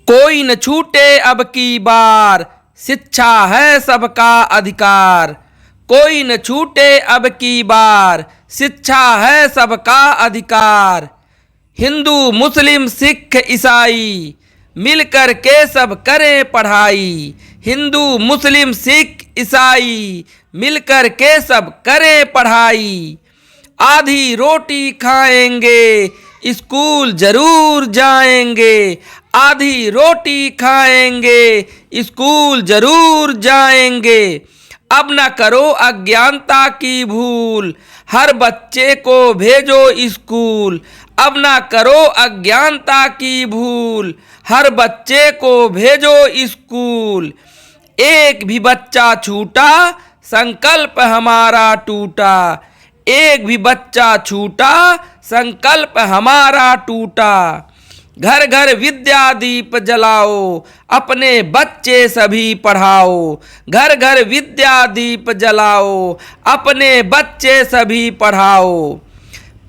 कोई न छूटे अब की बार, शिक्षा है सबका अधिकार। कोई न छूटे अब की बार, शिक्षा है सबका अधिकार। हिंदू मुस्लिम सिख ईसाई मिलकर के सब करें पढ़ाई। हिंदू मुस्लिम सिख ईसाई मिलकर के सब करें पढ़ाई। आधी रोटी खाएंगे, स्कूल जरूर जाएंगे। आधी रोटी खाएंगे, स्कूल जरूर जाएंगे। अब न करो अज्ञानता की भूल, हर बच्चे को भेजो स्कूल। अब न करो अज्ञानता की भूल, हर बच्चे को भेजो स्कूल। एक भी बच्चा छूटा, संकल्प हमारा टूटा। एक भी बच्चा छूटा, संकल्प हमारा टूटा। घर घर विद्या दीप जलाओ, अपने बच्चे सभी पढ़ाओ। घर घर विद्या दीप जलाओ, अपने बच्चे सभी पढ़ाओ।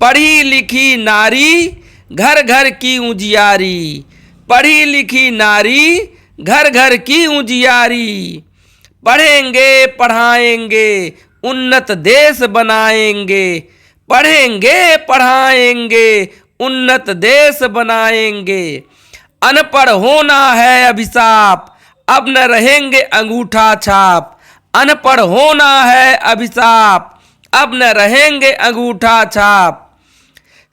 पढ़ी लिखी नारी घर घर की उजियारी। पढ़ी लिखी नारी घर घर की उजियारी। पढ़ेंगे पढ़ाएंगे, उन्नत देश बनाएंगे। पढ़ेंगे पढ़ाएंगे, उन्नत देश बनाएंगे। अनपढ़ होना है अभिशाप, अब न रहेंगे अंगूठा छाप। अनपढ़ होना है अभिशाप, अब न रहेंगे अंगूठा छाप।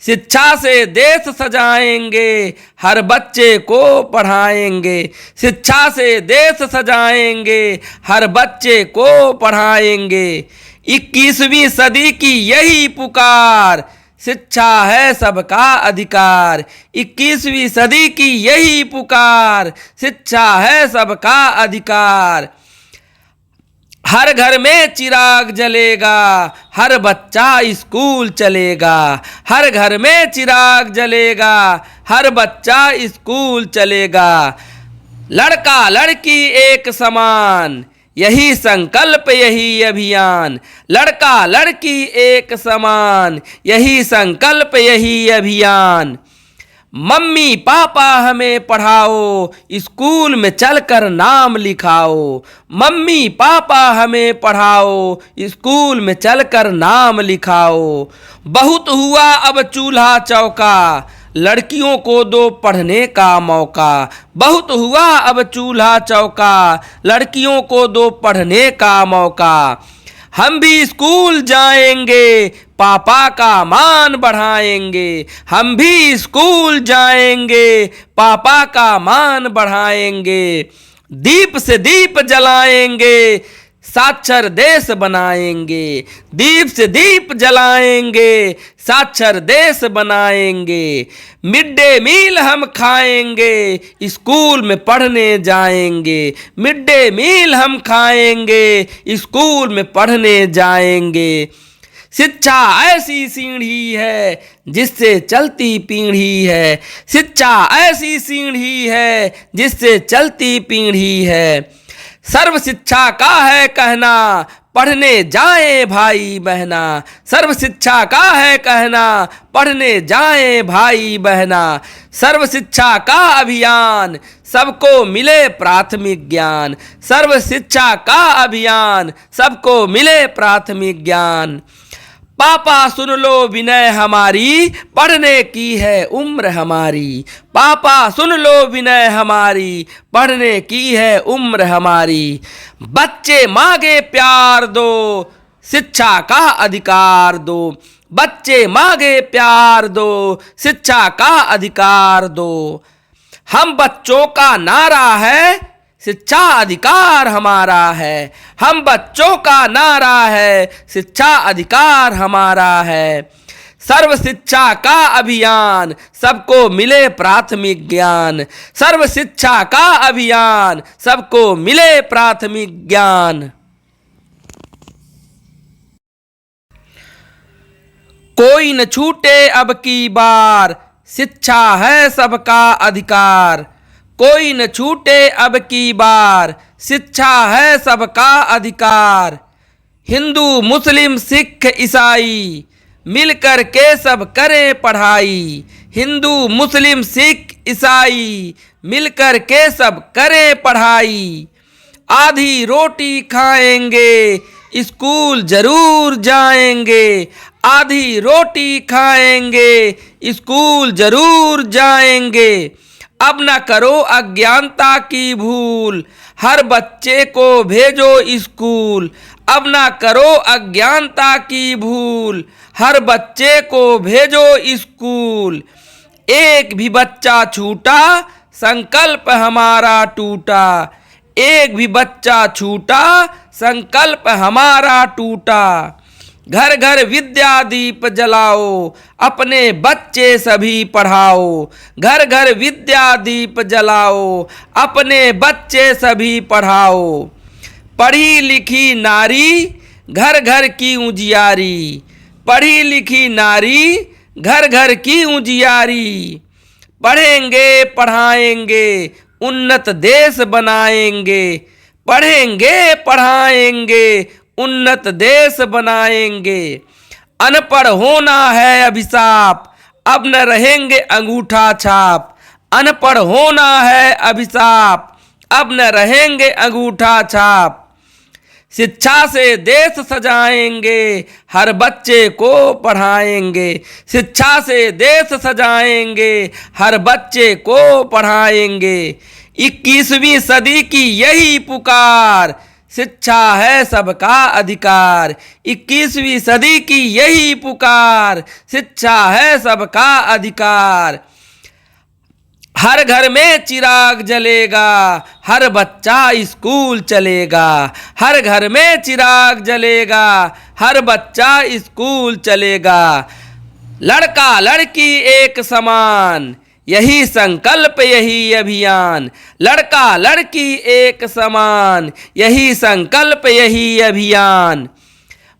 शिक्षा से देश सजाएंगे, हर बच्चे को पढ़ाएंगे। शिक्षा से देश सजाएंगे, हर बच्चे को पढ़ाएंगे। 21वीं सदी की यही पुकार, शिक्षा है सबका अधिकार। 21वीं सदी की यही पुकार, शिक्षा है सबका अधिकार। हर घर में चिराग जलेगा, हर बच्चा स्कूल चलेगा। हर घर में चिराग जलेगा, हर बच्चा स्कूल चलेगा। लड़का लड़की एक समान, यही संकल्प यही अभियान। लड़का लड़की एक समान, यही संकल्प यही अभियान। मम्मी पापा हमें पढ़ाओ, स्कूल में चलकर नाम लिखाओ। मम्मी पापा हमें पढ़ाओ, स्कूल में चलकर नाम लिखाओ। बहुत हुआ अब चूल्हा चौका, लड़कियों को दो पढ़ने का मौका। बहुत हुआ अब चूल्हा चौका, लड़कियों को दो पढ़ने का मौका। हम भी स्कूल जाएंगे, पापा का मान बढ़ाएंगे। हम भी स्कूल जाएंगे, पापा का मान बढ़ाएंगे। दीप से दीप जलाएंगे, साक्षर देश बनाएंगे। दीप से दीप जलाएंगे, साक्षर देश बनाएंगे। मिड डे मील हम खाएंगे, स्कूल में पढ़ने जाएंगे। मिड डे मील हम खाएंगे, स्कूल में पढ़ने जाएंगे। शिक्षा ऐसी सीढ़ी है, जिससे चलती पीढ़ी है। शिक्षा ऐसी सीढ़ी है, जिससे चलती पीढ़ी है। सर्व शिक्षा का है कहना, पढ़ने जाए भाई बहना। सर्व शिक्षा का है कहना, पढ़ने जाए भाई बहना। सर्व शिक्षा का अभियान, सबको मिले प्राथमिक ज्ञान। सर्व शिक्षा का अभियान, सबको मिले प्राथमिक ज्ञान। पापा सुन लो विनय हमारी, पढ़ने की है उम्र हमारी। पापा सुन लो विनय हमारी, पढ़ने की है उम्र हमारी। बच्चे मांगे प्यार दो, शिक्षा का अधिकार दो। बच्चे मांगे प्यार दो, शिक्षा का अधिकार दो। हम बच्चों का नारा है, शिक्षा अधिकार हमारा है। हम बच्चों का नारा है, शिक्षा अधिकार हमारा है। सर्व शिक्षा का अभियान, सबको मिले प्राथमिक ज्ञान। सर्व शिक्षा का अभियान, सबको मिले प्राथमिक ज्ञान। कोई न छूटे अब की बार, शिक्षा है सबका अधिकार। कोई न छूटे अब की बार, शिक्षा है सबका अधिकार। हिंदू मुस्लिम सिख ईसाई मिलकर के सब करें पढ़ाई। हिंदू मुस्लिम सिख ईसाई, मिलकर के सब करें पढ़ाई। आधी रोटी खाएंगे, स्कूल जरूर जाएंगे। आधी रोटी खाएंगे, स्कूल जरूर जाएंगे। अब न करो अज्ञानता की भूल, हर बच्चे को भेजो स्कूल। अब न करो अज्ञानता की भूल, हर बच्चे को भेजो स्कूल। एक भी बच्चा छूटा, संकल्प हमारा टूटा। एक भी बच्चा छूटा, संकल्प हमारा टूटा। घर घर विद्या दीप जलाओ, अपने बच्चे सभी पढ़ाओ। घर घर विद्या दीप जलाओ, अपने बच्चे सभी पढ़ाओ। पढ़ी लिखी नारी, घर घर की उजियारी। पढ़ी लिखी नारी, घर घर की उजियारी। पढ़ेंगे पढ़ाएंगे, उन्नत देश बनाएंगे। पढ़ेंगे पढ़ाएंगे, उन्नत देश बनाएंगे। अनपढ़ होना है अभिशाप, अब न रहेंगे अंगूठा छाप। अनपढ़ होना है अभिशाप, अब न रहेंगे अंगूठा छाप। शिक्षा से देश सजाएंगे, हर बच्चे को पढ़ाएंगे। शिक्षा से देश सजाएंगे, हर बच्चे को पढ़ाएंगे। 21वीं सदी की यही पुकार, शिक्षा है सबका अधिकार। 21वीं सदी की यही पुकार, शिक्षा है सबका अधिकार। हर घर में चिराग जलेगा, हर बच्चा स्कूल चलेगा। हर घर में चिराग जलेगा, हर बच्चा स्कूल चलेगा। लड़का लड़की एक समान, यही संकल्प यही अभियान। लड़का लड़की एक समान, यही संकल्प यही अभियान।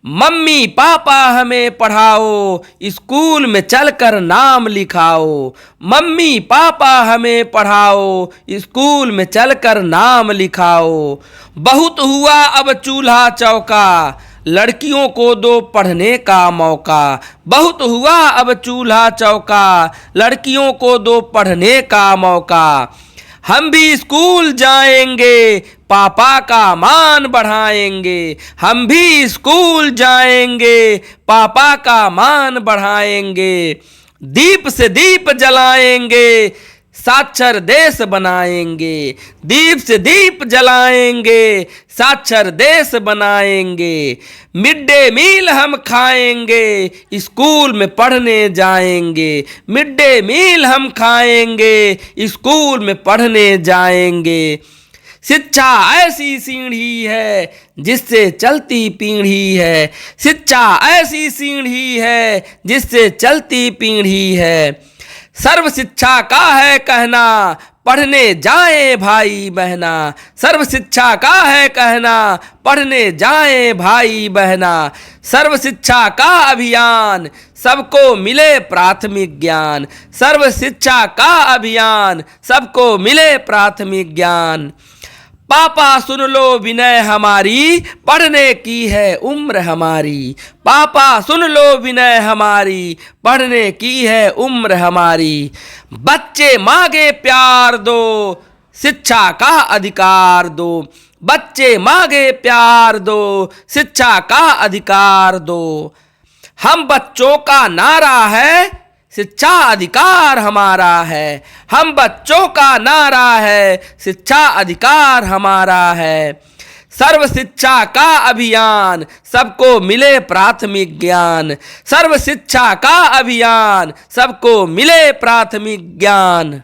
मम्मी पापा हमें पढ़ाओ, स्कूल में चलकर नाम लिखाओ। मम्मी पापा हमें पढ़ाओ, स्कूल में चलकर नाम लिखाओ। बहुत हुआ अब चूल्हा चौका, लड़कियों को दो पढ़ने का मौका। बहुत हुआ अब चूल्हा चौका, लड़कियों को दो पढ़ने का मौका। हम भी स्कूल जाएंगे, पापा का मान बढ़ाएंगे। हम भी स्कूल जाएंगे, पापा का मान बढ़ाएंगे। दीप से दीप जलाएंगे, साक्षर देश बनाएंगे। दीप से दीप जलाएंगे, साक्षर देश बनाएंगे। मिड डे मील हम खाएंगे, स्कूल में पढ़ने जाएंगे। मिड डे मील हम खाएंगे, स्कूल में पढ़ने जाएंगे। शिक्षा ऐसी सीढ़ी है, जिससे चलती पीढ़ी है। शिक्षा ऐसी सीढ़ी है, जिससे चलती पीढ़ी है। सर्व शिक्षा का है कहना, पढ़ने जाए भाई बहना। सर्व शिक्षा का है कहना, पढ़ने जाए भाई बहना। सर्व शिक्षा का अभियान, सबको मिले प्राथमिक ज्ञान। सर्व शिक्षा का अभियान, सबको मिले प्राथमिक ज्ञान। पापा सुन लो विनय हमारी, पढ़ने की है उम्र हमारी। पापा सुन लो विनय हमारी, पढ़ने की है उम्र हमारी। बच्चे मांगे प्यार दो, शिक्षा का अधिकार दो। बच्चे मांगे प्यार दो, शिक्षा का अधिकार दो। हम बच्चों का नारा है, शिक्षा अधिकार हमारा है। हम बच्चों का नारा है, शिक्षा अधिकार हमारा है। सर्व शिक्षा का अभियान, सबको मिले प्राथमिक ज्ञान। सर्व शिक्षा का अभियान, सबको मिले प्राथमिक ज्ञान।